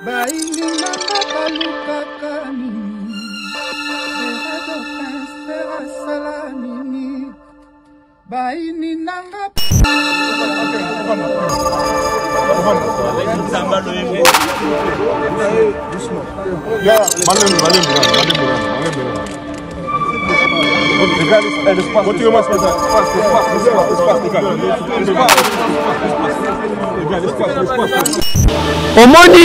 Au monde,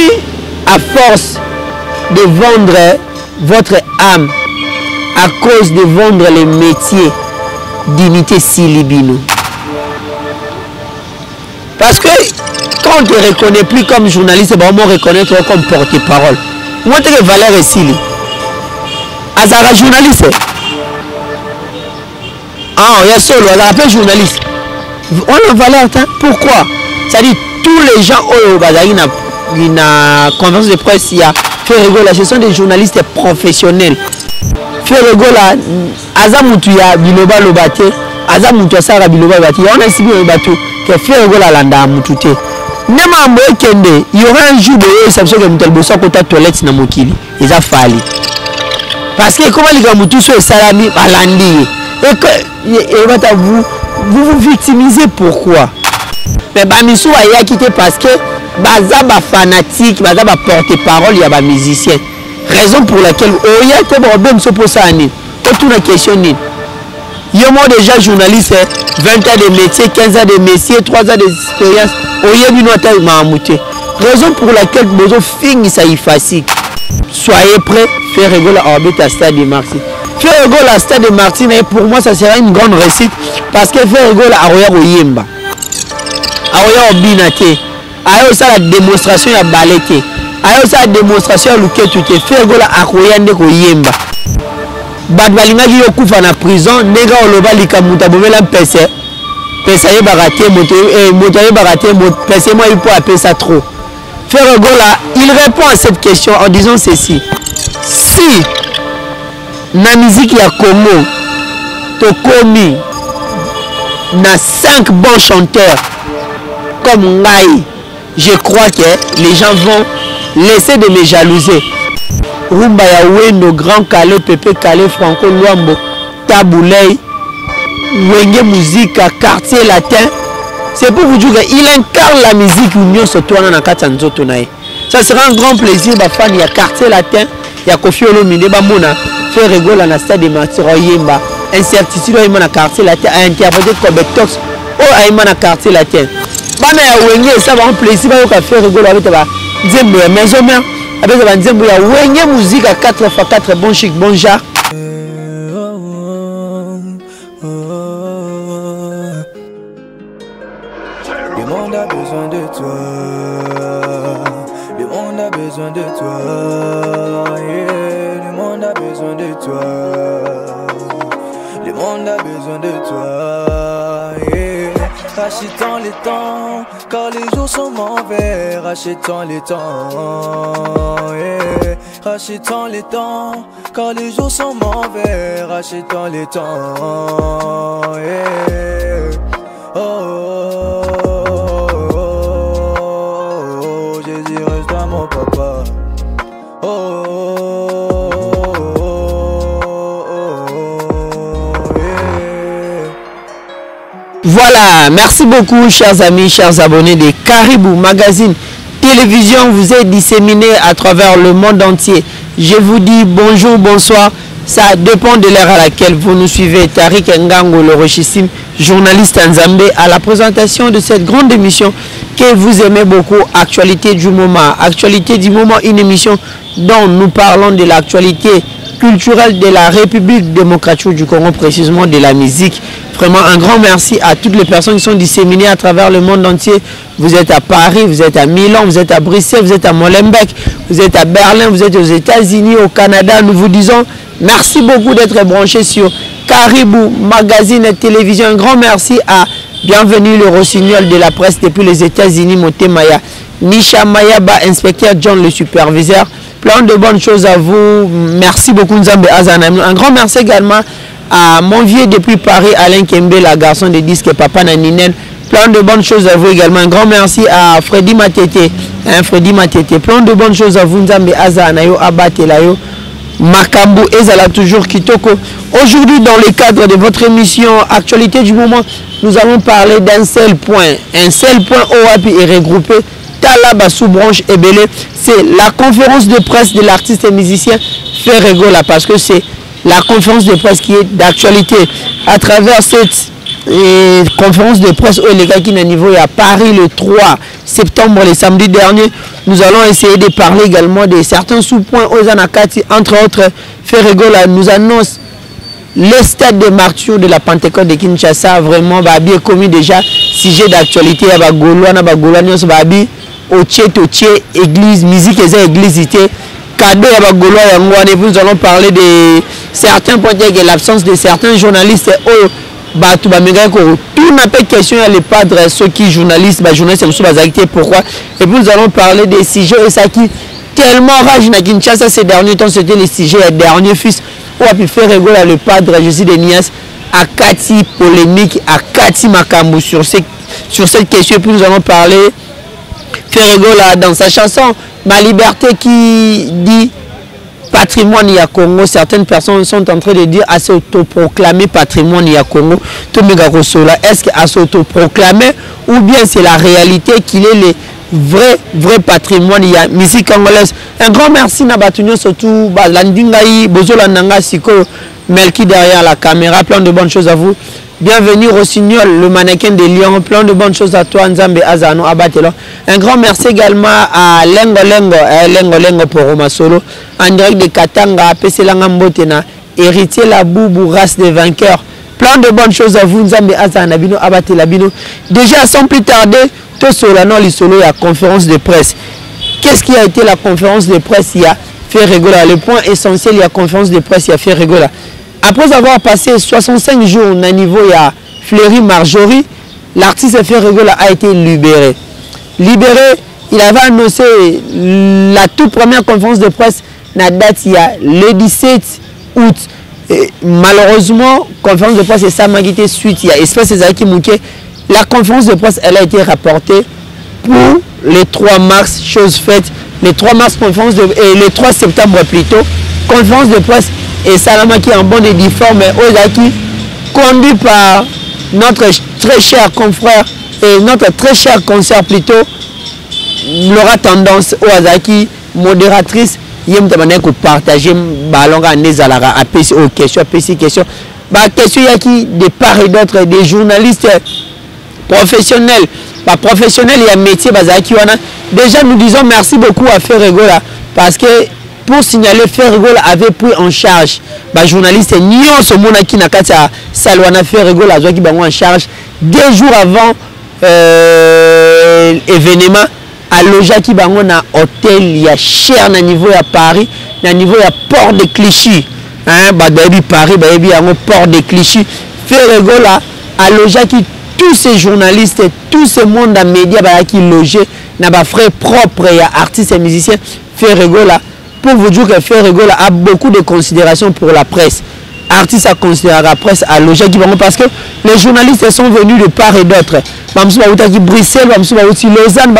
à force de vendre votre âme à cause de vendre les métiers d'unité Silibino. Parce que quand on ne te reconnaît plus comme journaliste, on va reconnaître comme porte-parole. Moi, je suis Valère et Sili. Azara journaliste. Ah, il y a solo, on l'appelle journaliste. On a Valère, pourquoi? C'est-à-dire, tous les gens au une conférence de presse, il y a Ferregola, ce sont des journalistes professionnels. Ferregola, Azamutuya, Biloba Lobate, Azamutuya Sara Biloba Lobate, on a ici le bateau, que Ferregola Landa Mutute. Nema Mbekende, il y aura un jour de réception que nous avons côté toilette na Mokili. Ils ont fallu. Parce que comment les gens tous sont salami balandi. Et vous vous victimisez pourquoi? Mais Bamisou a quitté parce que Bazaba fanatique, Bazaba porte-parole, il y a des musiciens. Raison pour laquelle il y a des problèmes sur ça. Autour de la question. Il y a déjà journaliste, 20 ans de métier, 15 ans de métier, 3 ans d'expérience. Raison pour laquelle vous finissez ça facile. Soyez prêts, faire rigoler à orbiter à Stade de Martin. Faire rigoler à Stade de Martin, pour moi, ça sera une grande réussite parce que faire rigoler à Roya Oyemba. À Roya Obinate. À Roya la démonstration à Balete. À Roya la démonstration à Luketu. Faire rigoler à Roya Oyemba. Badbalinga qui est couffé en prison, nega oloba likamuta bomela pese. Pese ye baraté moto ye baraté pese moi il peut appeler ça trop. Ferregola, il répond à cette question en disant ceci. Si na musique ya Congo tokomi na 5 bons chanteurs comme Ngai, je crois que les gens vont laisser de me jalouser. Rumba ya Wendo, Grand Calais, Pépé Calais, Franco Luambo, Taboulay, Wenge Musique, Quartier Latin. C'est pour vous dire qu'il incarne la musique union sur toi dans la Katanzoto. Ça sera un grand plaisir, ma fan, il y a Quartier Latin, il y a Kofi Olomide, Bamona, faire rigoler dans le stade de Martyr, Yemba, incertitude, il y a Quartier Latin, à interpréter Kobetox, ou il y a Quartier Latin. Bana ya Wenge, ça va un plaisir, il va faire rigoler avec toi. Zembo ya maison mère. Avec la Zembo ya Wenge musique à 4x4, bon chic, bon genre. Le monde a besoin de toi. Le monde a besoin de toi. Yeah. Le monde a besoin de toi. Le monde a besoin de toi. Yeah. Rachetons les temps, car les jours sont mauvais. Rachetons les temps, yeah. Rachetons les temps, car les jours sont mauvais. Rachetons les temps, yeah. Oh, oh, oh, oh, oh. Jésus reste à mon papa. Oh, oh, oh, oh, oh, yeah. Voilà, merci beaucoup chers amis, chers abonnés de Caribou Magazine Télévision. Vous êtes disséminés à travers le monde entier. Je vous dis bonjour, bonsoir. Ça dépend de l'heure à laquelle vous nous suivez. Tariq Ngango, le richissime journaliste en Zambie, à la présentation de cette grande émission que vous aimez beaucoup, Actualité du moment. Actualité du moment, une émission dont nous parlons de l'actualité culturelle de la République démocratique du Congo, précisément de la musique. Vraiment un grand merci à toutes les personnes qui sont disséminées à travers le monde entier. Vous êtes à Paris, vous êtes à Milan, vous êtes à Bruxelles, vous êtes à Molenbeek, vous êtes à Berlin, vous êtes aux États-Unis, au Canada. Nous vous disons merci beaucoup d'être branchés sur Caribou Magazine et Télévision. Un grand merci à Bienvenue le rossignol de la presse depuis les États-Unis, Motemaya, Nisha Mayaba, inspecteur John le superviseur. Plein de bonnes choses à vous. Merci beaucoup Nzambe Azana. Un grand merci également à mon vieux depuis Paris, Alain Kembe, la garçon de disque Papa Naninen. Plein de bonnes choses à vous également. Un grand merci à Freddy Matete. Freddy Matete. Plein de bonnes choses à vous. Nzambe Azanayo, Abatelayo. Makambu Ezala toujours Kitoko. Aujourd'hui, dans le cadre de votre émission Actualité du moment, nous allons parler d'un seul point. Un seul point OAPI est regroupé. Talaba sous-branche et Belé. C'est la conférence de presse de l'artiste et musicien Ferregola. Parce que c'est la conférence de presse qui est d'actualité. À travers cette conférence de presse au qui est niveau à Paris le 3 septembre, le samedi dernier, nous allons essayer de parler également de certains sous-points aux Anakati. Entre autres, Ferregola nous annonce le stade de martyrs de la Pentecôte de Kinshasa. Vraiment, bien commis déjà, sujet d'actualité à Bagoloana, Babi, Oche, église, musique et église, cadeau à Bagoloana. Nous allons parler de certains points de l'absence de certains journalistes. Tout n'a pas de question à les padres, ceux qui journalistes, journalistes pourquoi. Et puis nous allons parler des sujets et ça qui tellement rage na Kinshasa ces derniers temps, c'était les sujets dernier fils ou a pu faire rigoler le padre Jésus de Nias à Kati polémique à Kati Makambu sur cette question. Et puis nous allons parler faire rigoler dans sa chanson Ma Liberté qui dit patrimoine ya Congo. Certaines personnes sont en train de dire à s'autoproclamer patrimoine ya Congo. Est-ce qu'à s'autoproclamer ou bien c'est la réalité qu'il est le vrai patrimoine ya musique congolaise. Un grand merci Nabatunyo surtout Landingaï Bozolandanga Siko Melki derrière la caméra. Plein de bonnes choses à vous. Bienvenue Rossignol, le mannequin de Lyon. Plein de bonnes choses à toi, Nzambe Azano Abatelo. Un grand merci également à Lengo pour Roma Solo. En direct de Katanga, Peselanga Mbotena, héritier la boubou, race des vainqueurs. Plein de bonnes choses à vous, Nzambe Azano Abino Abatelabino. Déjà, sans plus tarder, tout Solano Lisolo, il y a conférence de presse. Qu'est-ce qui a été la conférence de presse? Il y a fait rigoler. Le point essentiel, il y a conférence de presse, il y a fait rigoler. Après avoir passé 65 jours au niveau à Fleury Marjorie, l'artiste Ferregola a été libéré. Libéré, il avait annoncé la toute première conférence de presse, la date il y a le 17 août. Et malheureusement, conférence de presse est Samagité suite, il y a espèce de Mouké. La conférence de presse, elle a été rapportée pour le 3 mars, chose faite. Le 3 mars, conférence de, et le 3 septembre plutôt, conférence de presse. Et Salama qui est en bon uniforme, Ozaki, conduit par notre très cher confrère et notre très cher concert plutôt, Laura Tendance, Ozaki, modératrice, Yem Tamane pour partager ballon à Nezalara, à PC aux questions, question. Question yaki de part et d'autre, des journalistes professionnels. Professionnels, il y a métier, déjà nous disons merci beaucoup à Ferregola parce que pour signaler Ferregola avait pris en charge journaliste Nyon Somona qui n'a qu'à Salwana Ferregola qui en charge 2 jours avant événement à loger qui bango na hôtel il y a cher na niveau à Paris na niveau à Port de Clichy Paris Port de Clichy Ferregola à loger qui tous ces journalistes tout ce monde à médias qui logeait n'a pas frais propres et artistes et musiciens Ferregola. Pour vous dire que Ferregola a beaucoup de considération pour la presse. Artistes à considérer la presse à loger parce que les journalistes sont venus de part et d'autre. Bruxelles, Lausanne,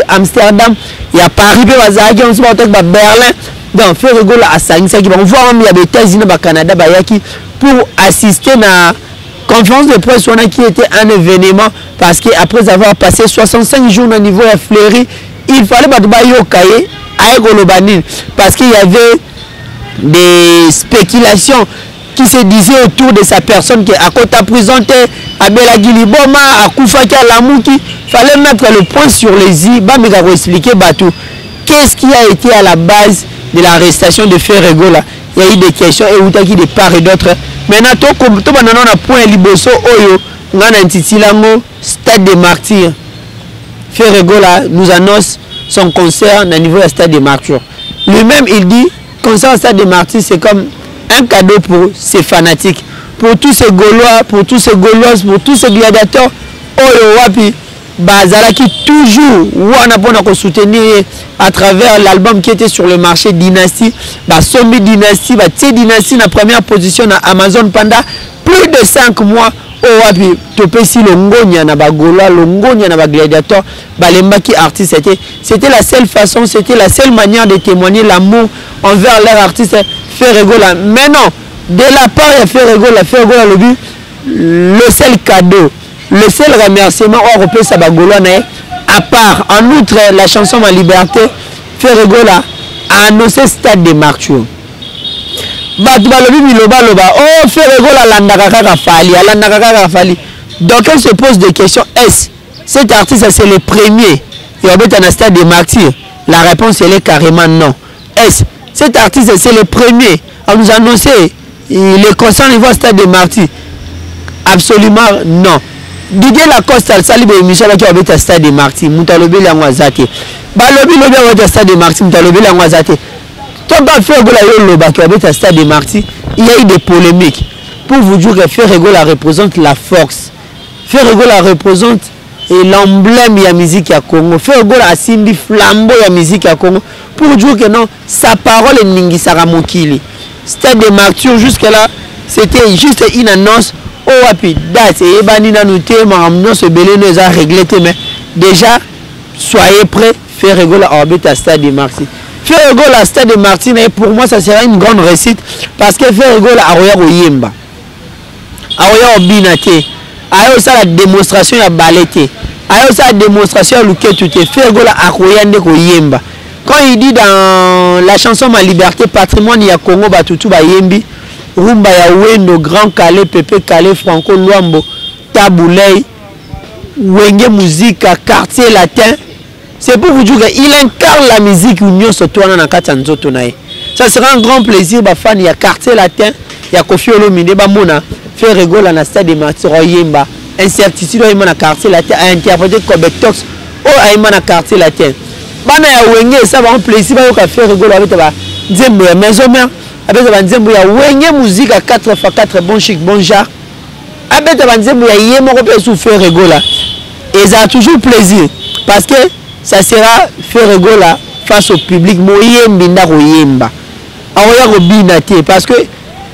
Amsterdam, il y a Paris, Berlin. Donc Ferregola a ça. On voit même il y a des États-Unis, Canada, pour assister à la conférence de presse qui était un événement parce qu'après avoir passé 65 jours au niveau à Fleury, il fallait cahier parce qu'il y avait des spéculations qui se disaient autour de sa personne qui à côté présenté à Belagili Boma, à Koufaki, à Lamouki. Il fallait mettre le point sur les i, pour expliquer Batou. Qu'est-ce qui a été à la base de l'arrestation de Ferregola? Il y a eu des questions et Outaki de part et d'autre. Maintenant, tout le monde a point Liboso Oyo, on a un stade des martyrs. Ferregola nous annonce son concert au niveau du stade des martyrs. Lui-même, il dit, concert au stade des martyrs, c'est comme un cadeau pour ses fanatiques, pour tous ces Gaulois, pour tous ces Gauloises, pour tous ces gladiateurs. Oyo Wapi, Bazala qui toujours, on a soutenir à travers l'album qui était sur le marché Dynasty, Sombi Dynasty, Dynasty, la première position à Amazon pendant plus de 5 mois. wapi topesi longonya na bagola longonya na bagladiateur balembaki artiste c'était la seule façon, c'était la seule manière de témoigner l'amour envers leur artiste Ferregola. Mais non, de la part de Ferregola le but, le seul cadeau, le seul remerciement européen ça bagola à part en outre la chanson Ma Liberté, Ferregola a annoncé stade de Martyrs. Batu balobi biloba loba oh Ferregola landaka kaka fali. Donc elle se pose des questions, est-ce cet artiste c'est le premier et on est en stade de Martyrs? La réponse elle est carrément non. Est-ce cet artiste c'est le premier à nous annoncer les concerts niveau stade de Martyrs? Absolument non. Didier Lacoste al sali be émission qui on est en stade de Martyrs mutalobi la ngwazate balobi lobi on est en stade de Martyrs mutalobi la ngwazate. Tant que Ferregola qui habite à stade de Martyrs, il y a eu des polémiques. Pour vous dire que Ferregola représente la force. Ferregola représente l'emblème de la musique à Congo. Ferregola a simbi flambeau de la musique à Congo. Pour dire que non, sa parole est Ningi Saramokili. Stade de Martyrs, jusque-là, c'était juste une annonce. Oh, puis date, et Banina Nouté, Maramnon, ce belé nous a réglé. Mais déjà, soyez prêts, Ferregola habite à stade de Martyrs. Ferregola stade de Martyrs, pour moi ça sera une grande réussite parce que Ferregola a roya oyemba a roya obinate a ça la démonstration ya balete a ça la démonstration luketu te Ferregola a roya ndeko yemba quand il dit dans la chanson Ma Liberté patrimoine ya Congo batutu ba yembi rumba ya Wendo Grand Calais Pepe Calais Franco Luambo Taboulay Wenge musique quartier latin. C'est pour vous dire qu'il incarne la musique union surtout dans la Katanzoto. Ça sera un grand plaisir ba fan ya quartier latin ya Kofi Olomide ba mona Ferregola na stade de Martyrs Yemba incertitude na quartier latin a interprété Kobetox o aima na quartier latin bana ya Wenge ça va un plaisir ba ka Ferregola avec ba nzembo ya maison mère avec ba nzembo ya Wenge musique à 4x4 bon chic bon genre avec ba nzembo ya Yemo ko pe sous Ferregola et ça a toujours plaisir parce que ça sera Ferregola face au public moyembi nda koyemba aoya ko binate parce que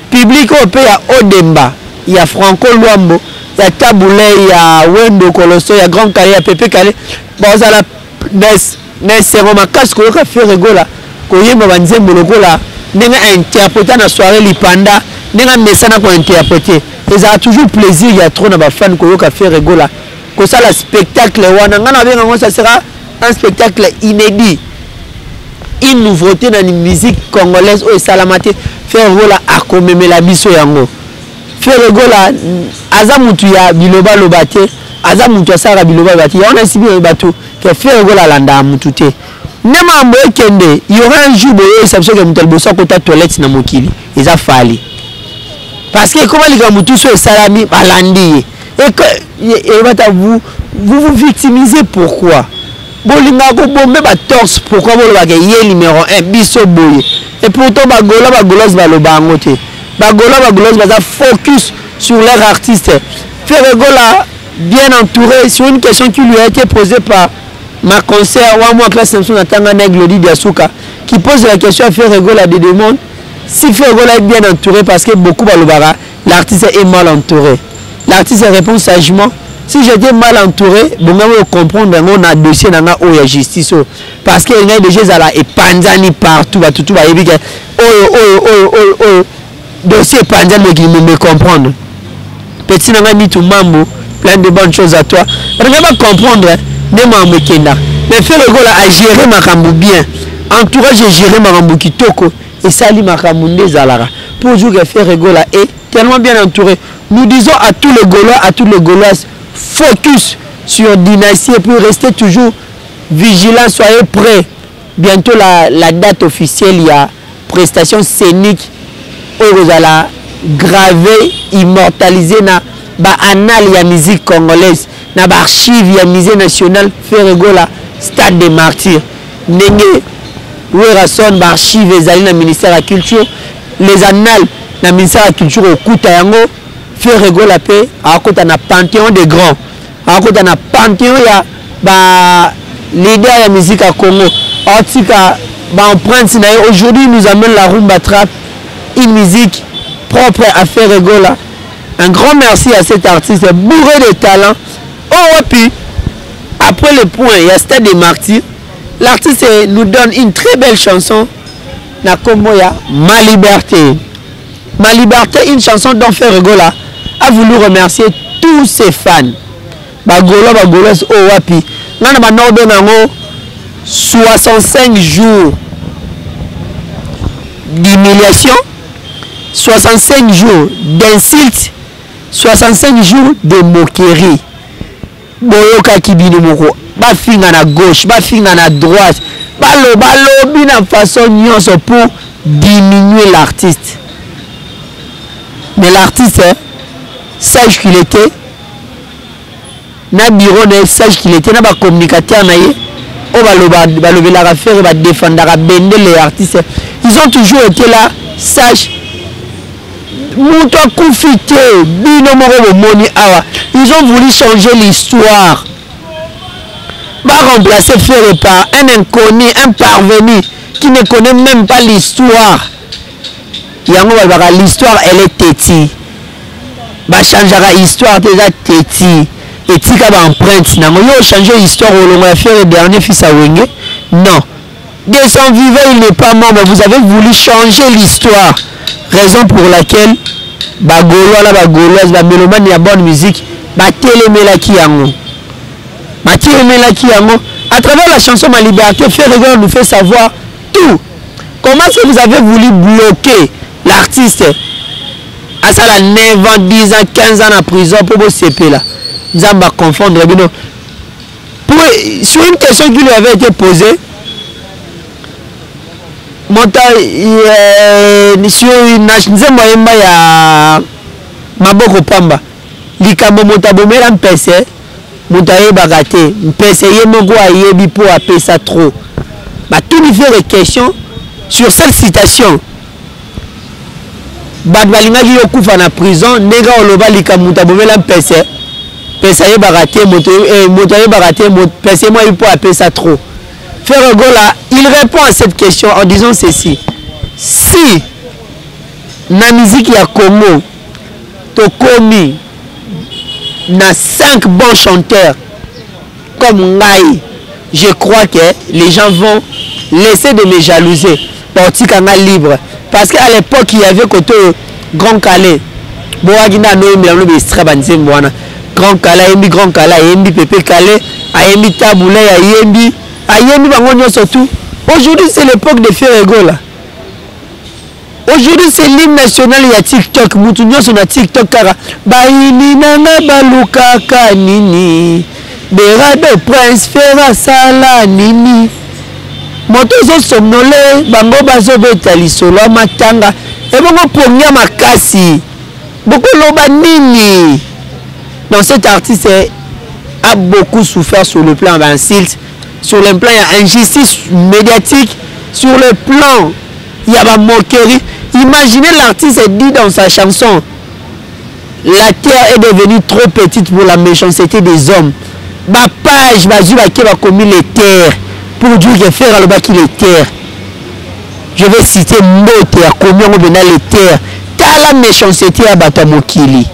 public au pays ya Odemba il y a Franco Luambo il y a Taboulay il y a Wendo Colosso il y a Grand Calais il y a Pepe Calais bon ça la nes sero makasi ko ka Ferregola koyemba banzembo lokola ndenge interpréter na soirée lipanda ndenge mesana ko interpréter et ça a toujours plaisir il y a trop na ba fan ko ka Ferregola ko ça la spectacle wana ngana benga ngo ça sera un spectacle inédit, une nouveauté dans la musique congolaise au Salamate. Ferregola a commémoré la biso yango. Ferregola azamutu ya biloba lobate, azamutu sara biloba lobate. On a sibi bateau que Ferregola landa mutute. Nema mboye kende, il y aura un jour boye exception que mutel bossa kota toilette na mokili. Ils a fallu. Parce que comment les gars mutu so salami balandi et que vous victimisez pourquoi? Bolinga ko bombe ba torse pourquoi boloba ke yé numéro 1 biso boye et pourtant bagolos baloba ngote bagolos baza focus sur leur artiste. Ferregola bien entouré sur une question qui lui a été posée par ma conseillère ou moi classe Samson Natanga Glody Biasuka qui pose la question à Ferregola de demande si Ferregola est bien entouré parce que beaucoup balobara l'artiste est mal entouré. L'artiste répond sagement. Si j'étais mal entouré, bon, on comprendre on a dossier dans la justice parce qu'il y a des gens là et panzani partout, tout va éviter. Dossier panzani qui me comprendre. Petit n'a mis tout mambo, plein de bonnes choses à toi. On ne va pas comprendre ne mambo kenda. Mais Ferregola a géré ma rambo bien. Entourage j'ai géré ma rambo kitoko et sali ma rambo zalara. Pour jouer que Ferregola est tellement bien entouré. Nous disons à tous les Gaulois, à tous les Gauloises, focus sur Dynastie pour rester toujours vigilant, soyez prêts. Bientôt la date officielle, il y a prestation scénique où vous allez graver, immortaliser na ba annales ya musique congolaise, na ba archive ya musée national Ferregola stade des Martyrs. Ndenge Werason ba archive ezali na ministère de la culture, les annales na ministère de la culture okuta yango. Ferregola pe akota na panthéon des grands akota na panthéon ya ba leader ya musique à Congo atika ba empreinte na aujourd'hui nous amène la rumba trap une musique propre à Ferregola Un grand merci à cet artiste bourré de talent. Oh, et puis, après le point, il y a Stade des Martyrs. L'artiste nous donne une très belle chanson. Nakomoya, Ma Liberté. Ma Liberté, une chanson dont Ferregola a voulu remercier tous ses fans. Bagolo, Bagolos, oh, wapi. Nana Banordo Nango, 65 jours d'humiliation, 65 jours d'insultes, 65 jours de moquerie. Boyoka kibini moko, ba finga na gauche, ba finga na droite, balobi na façon nyonso pour diminuer l'artiste. Mais l'artiste, sage qu'il était, na bureau na sage qu'il était, na ba communicateur na ye, o balobi la affaire ba défendre la bende les artistes. Ils ont toujours été là, sages. Ils ont voulu changer l'histoire. Va remplacer Ferré par un inconnu, un parvenu qui ne connaît même pas l'histoire. L'histoire, elle est têtie. Va changer l'histoire déjà têtie. Et si tu as empreinte, tu as changé l'histoire au long de dernier fils à Wenge. Non. De son vivant, il n'est pas mort, mais vous avez voulu changer l'histoire. Raison pour laquelle Bagolo, la Bagoloise, la mélomane, la bonne musique, Télémelaki Yango. À travers la chanson Ma Liberté, Ferregola nous fait savoir tout. Comment est-ce que vous avez voulu bloquer l'artiste à ça, 9 ans, 10 ans, 15 ans en prison pour vous séparer là. Nous allons confondre. Sur une question qui lui avait été posée, sur une nzemba ya maboko pamba likambo motabomela mpese motaye bagate mpese ye moko ayebi po apesa trop ba tout lui fait des questions sur cette citation bat balingaki yo kufa na prison nega oloba likambo motabomela mpese pesa ye bagate motaye bagate mpese moi po apesa trop. Ferregola, il répond à cette question en disant ceci. Si la musique ya Congo, Tokomi, na 5 bons chanteurs comme Ngai, je crois que les gens vont laisser de me jalouser. Portikanga libre. Parce qu'à l'époque, il y avait côté Grand Calais. Boagina no Grand Calais, Grand Calais, Pépé Calais, Ayembi Taboulé, Ayembi. Surtout. Aujourd'hui, c'est l'époque de Ferregola. Aujourd'hui, c'est l'hymne national. Il y a TikTok. Moutounio sur TikTok. Baini nana baluka kanini. Berado prince fera sala nini. Motozo somnole. Bango bazo betali solo matanga. Et bango pomia makasi. Beaucoup loba nini. Donc cet artiste a beaucoup souffert sur le plan d'insulte. Sur le plan, il y a injustice médiatique. Sur le plan, il y a la moquerie. Imaginez l'artiste dit dans sa chanson, la terre est devenue trop petite pour la méchanceté des hommes. Ma page, qui va commis les terres pour Dieu qui fait le bas qui les terres. Je vais citer Mote à combien on venait les terres. T'as la méchanceté à Batamokili.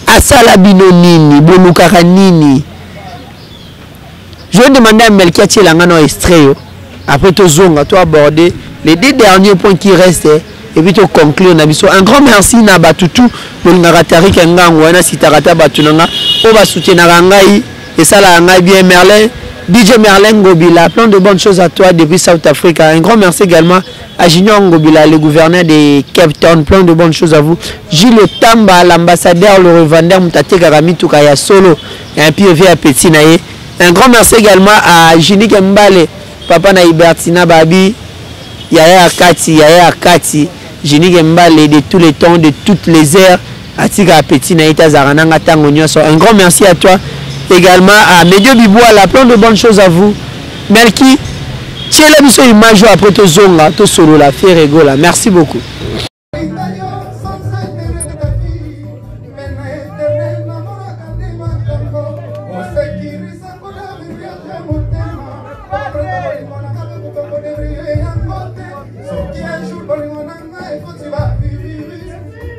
Asala binonini, bonukaranini. Je vais demander à Melkia Tchelangano extrait. Après, tu as abordé les 2 derniers points qui restent. Et puis, tu conclure. Un grand merci à Batutu. Pour Naratari Kengango, Sitarata Batunanga. On va soutenir Rangai. Et ça, là, bien Merlin. DJ Merlin Ngobila. Plein de bonnes choses à toi depuis South Africa. Un grand merci également à Junior Ngobila, le gouverneur de Cape Town. Plein de bonnes choses à vous. Gilles Tamba, l'ambassadeur, le revendeur, Moutate Garami Tukaya Solo. Et un peu à Petit Naye. Un grand merci également à Jini Kembale, Papa Naïbertina Babi, Yaya Akati, Jini Kembale de tous les temps, de toutes les heures, Atika Petit Naïta Zarananga Tangonyoso. Un grand merci à toi. Également à Medio Biboua, la plein de bonnes choses à vous. Melki, tu es là, nous sommes image après ton zonga, ton solo, la Ferregola. Merci beaucoup.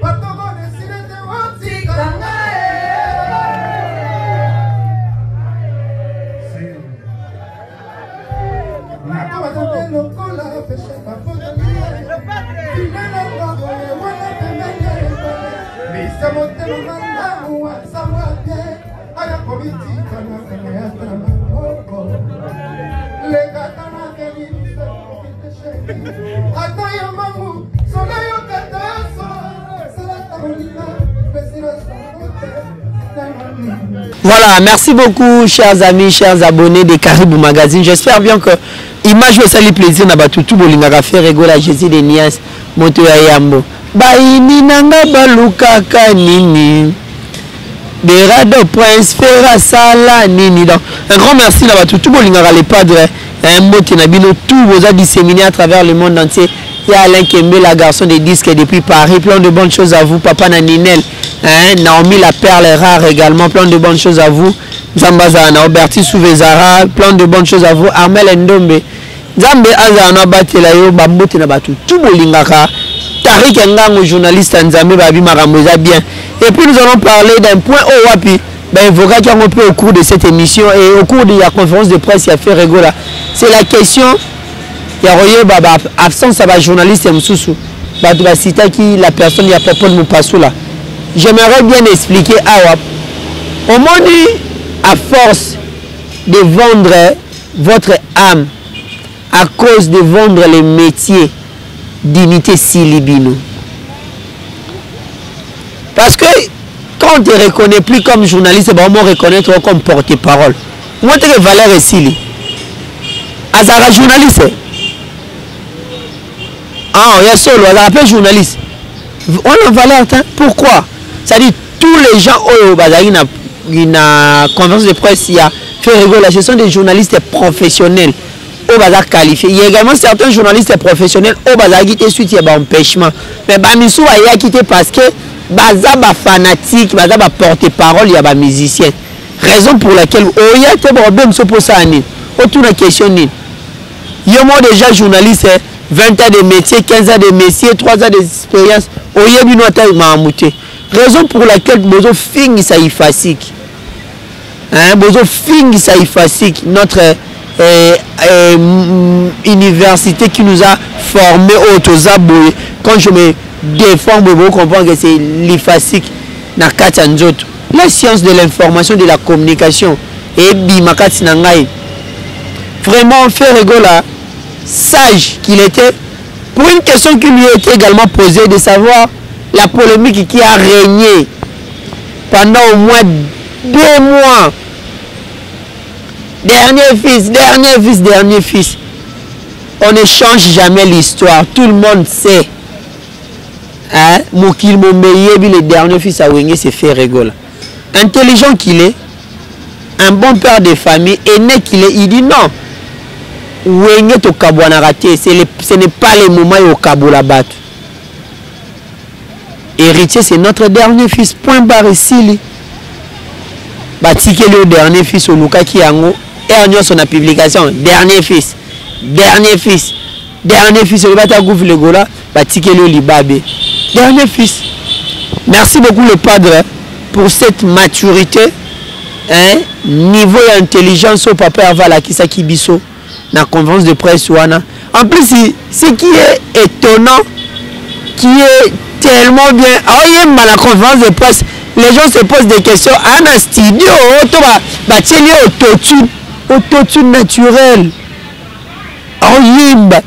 Pardon, Voilà, merci beaucoup chers amis, chers abonnés de Caribou Magazine. J'espère bien que image vous sali plaisir na batutu bolingaka faire rigola Jésus de Nias moto ya yambo. Baini nanga baluka kanini. Berado Prince Fera Sala nini. Donc un grand merci na batutu bolingaka les padres. Un mot qui n'a bino tout vous a disséminé à travers le monde entier. Il y a Alain Kembe, la garçon des disques depuis Paris. Plein de bonnes choses à vous. Papa Naninel, Naomi la perle rare également. Plein de bonnes choses à vous. Zambazana, Oberti Souvezara. Plein de bonnes choses à vous. Armel Ndombe. Zambe Azana Batelayo, Bambote Nabatu. Tout le lingaka. Tariq Ngango, journaliste Nzambe Babi Maramoza bien. Et puis nous allons parler d'un point au Wapi. Ben, Voga qui a un peu au cours de cette émission et au cours de la conférence de presse, il a fait rigola. C'est la question. Il y a Baba absence à journaliste Msusu. Badouba Sita qui la personne il y a pas de Moupassou là. J'aimerais bien expliquer à au monde à force de vendre votre âme à cause de vendre les métiers d'unité Silibino. Parce que quand on ne te reconnaît plus comme journaliste, on va reconnaître comme porte-parole. Moi, tu es valeur et Sili. Azara journaliste. Ah, il y a solo, on appelle journaliste. On a valeur, pourquoi? C'est-à-dire, tous les gens, il y a conférence de presse, il y a fait rigoler, ce sont des journalistes professionnels. Au bazar qualifié. Il y a également certains journalistes professionnels au bazar qui étaient suite, il y a un empêchement. Mais Bamisou a quitté parce que bazar fanatique, bazar porte-parole, il y a des musiciens. Raison pour laquelle, il y a des problèmes pour ça. Autour de la question, il y a déjà journaliste. 20 ans de métier, 15 ans de métier, 3 ans d'expérience. Raison pour laquelle Bozo Fing ça y facile. Bozo Fing ça y facile. Notre université qui nous a formés au Tozaboé. Quand je me défends, vous comprenez que c'est l'IFASIC. La science de l'information, de la communication. Et Bimakati Nangai. Vraiment, fait rigola. Sage qu'il était, pour une question qui lui a été également posée, de savoir la polémique qui a régné pendant au moins 2 mois. Dernier fils. On ne change jamais l'histoire. Tout le monde sait. Moukil Mombeyebi, le dernier fils à Wenge, s'est fait rigoler. Intelligent qu'il est, un bon père de famille, aîné qu'il est, il dit non. Wenge to kabwana raté, ce n'est pas le moment au Kabo la batte. Héritier, c'est notre dernier fils. Point barre ici. Batike le dernier fils au Luka Kiango. Et son publication. Dernier fils. Dernier fils. Dernier fils. Le bata gouf le gola. Batike le libabe. Dernier fils. Merci beaucoup le padre pour cette maturité. Niveau et intelligence au papa Avala Kisa Kibiso. La conférence de presse ouana. En plus, ce qui est étonnant, qui est tellement bien. La conférence de presse, les gens se posent des questions. Un studio, autotune naturel.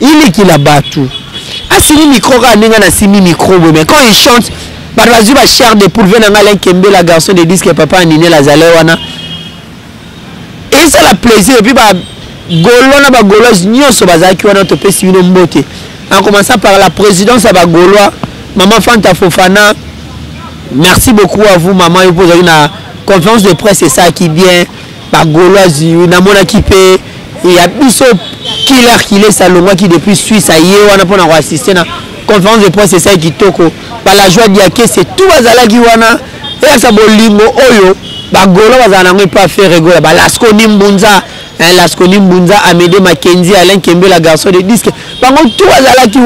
Il est qui la battu. C'est le micro, mais quand il chante, il cher de pour venir à Kembe, la garçon de disque papa Nine la Zalewana. Et ça la plaisir. Et puis, Gaulois na Gaulois nyonso bazaki wana topé sino mbote. En commençant par la présidence à Gaulois, maman Fanta Fofana. Merci beaucoup à vous maman yo poser une conférence de presse c'est ça qui bien ba Gaulois na mona kipé il y a biso killer salonga qui depuis Suisse aye wana pona ko assister na conférence de presse c'est ça qui toko ba la joie diaké c'est tout bazalaki wana et ça bolingo oyo ba Gaulois bazana ngo pas faire rigoler ba Lasco Nimbunza. Lasco Nimbunza, Amédée Mackenzie, Alain Kembe, la garçon de disque. Par contre, tout à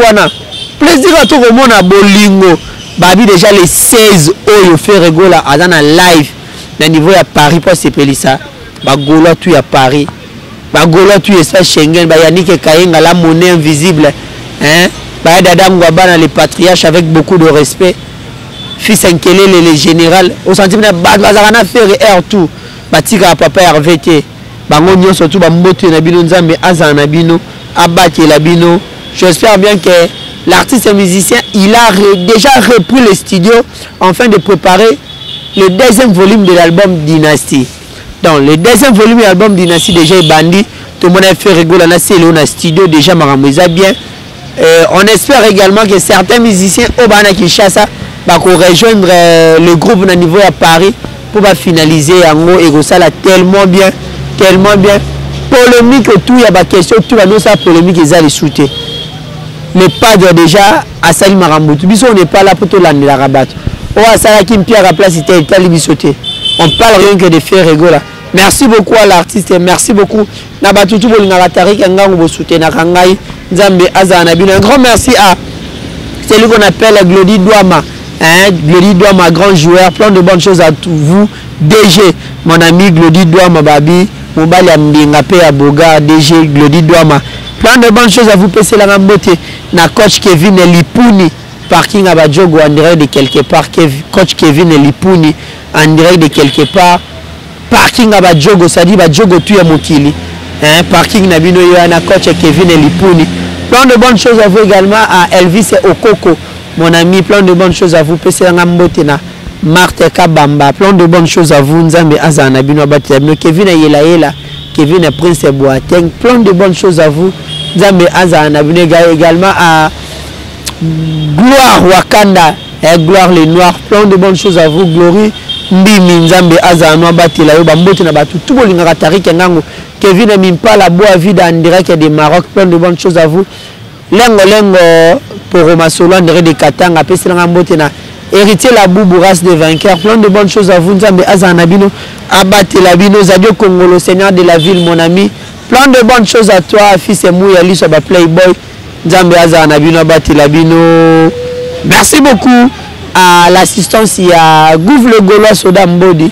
wana. Plaisir à tout le monde à Bolingo. Babi déjà les 16 oyo fait rigola à dans live. Dans niveau à Paris pour se payer ça. Bagolo tu à Paris. Bagolo tu espace Schengen. Yannick Kayenga la monnaie invisible. hein, Dada Ngwabana, les patriarches, avec beaucoup de respect. Fils Nkelele, les général, au sentiment de Bazarana faire air tout. Batika papa RVT. Bango nyon surtout Bambote Nabino Nzambe Azan Nabino, Abaki Labino. J'espère bien que l'artiste et musicien, il a déjà repris le studio afin de préparer le deuxième volume de l'album Dynasty. Donc le deuxième volume de l'album Dynasty déjà est bandit. Tout le monde a fait rigoler là, c'est le studio déjà Maramouza bien. On espère également que certains musiciens au Bana Kinshasa va rejoindre le groupe au niveau à Paris pour finaliser en et ça là tellement bien. Polémique tout, il y a des questions, tout va nous ça polémique ils allaient shooter. Le padre déjà à Salim Maramoutou, on n'est pas là pour tout l'année la rabattre. Oh à Salah Kim Pierre à place c'était sauté. On parle rien que de faire rigoler. Merci beaucoup à l'artiste et merci beaucoup. Nabatutu Bolingaratari Kangang Bosoute Nakangai Nzambe Azanabino. Un grand merci à celui qu'on appelle Glody Douama. Hein, Glody Douama, grand joueur, plein de bonnes choses à vous. DG, mon ami Glody Douama Babi, Mobali Ambingapé Aboga, DG Glody Douama. Plein de bonnes choses à vous passer la beauté. Na coach Kevin Lipuni, parking à Badjogo en direct de quelque part. Coach Kevin Lipuni en direct de quelque part. Parking à Badjogo, ça dit Badjogo tu es Mokili. Hein, parking Nabino Yoana, coach Kevin Lipuni. Plein de bonnes choses à vous également à Elvis et Okoko. Mon ami, plein de bonnes choses à vous. Pese Ngambotena, Marthe Kabamba, plein de bonnes choses à vous. Nzambe Azana Bino Batia, Kevin Yela, Kevin Prince Boateng, plein de bonnes choses à vous. Nzambe Azana Bino également à Gloire Wakanda, Gloire les Noirs, plein de bonnes choses à vous. Glory Mbimi Nzambe Azana Batila Bambotena Batu, tout le monde Tari Kengango, Kevin Mimpa la bois vide en direct des Maroc, plein de bonnes choses à vous. Lengo pour Romasolo en direct de Katanga, après c'est l'ambotena. Héritier la boubou race de vainqueurs, plein de bonnes choses à vous. Nzambe Azanabino, Abate Labino, Zadio Congolo, Seigneur de la ville, mon ami. Plein de bonnes choses à toi, fils et Mouyali, sur Playboy. Nzambe Azanabino, Abate Labino. Merci beaucoup à l'assistance, il y a Gouv le Gaulois Soda Mbodi,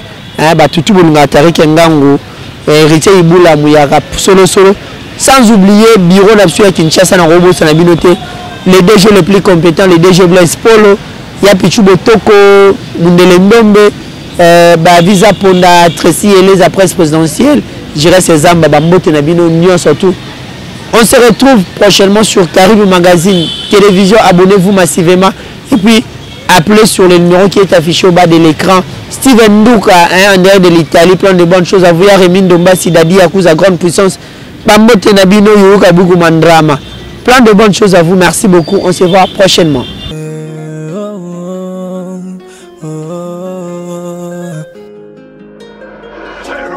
Batutu Bolungatari Kengango, Héritier Iboula Mouyara, solo. Sans oublier Bureau d'Absolu Kinshasa na Robo Sanabinote, les DG les plus compétents, les DG Blaise Polo, Yapichu Botoko, Mundelendombe, Visa Ponda, Tracy et les presse présidentielle, j'irai ces âmes, Bambote Nabino, Nyon surtout. On se retrouve prochainement sur Caribou Magazine, télévision, abonnez-vous massivement et puis appelez sur le numéro qui est affiché au bas de l'écran. Steven Douka, en direct de l'Italie, plein de bonnes choses à vous. Rémin Domba Sidadi, Akouza grande puissance. Bambote Nabino, Yoruka Bougou Mandrama. Plein de bonnes choses à vous. Merci beaucoup. On se voit prochainement.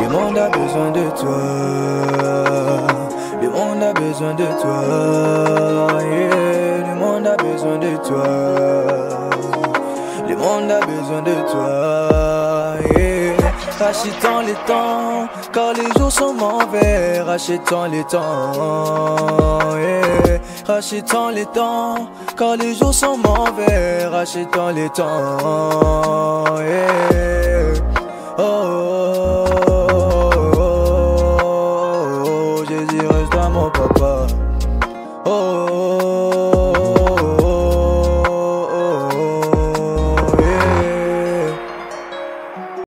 Le monde a besoin de toi. Le monde a besoin de toi. Yeah. Le monde a besoin de toi. Le monde a besoin de toi. Yeah. Rachetons les temps, car les jours sont mauvais. Rachetons les temps, yeah. Rachetons les temps, car les jours sont mauvais. Rachetons les temps, yeah. Oh.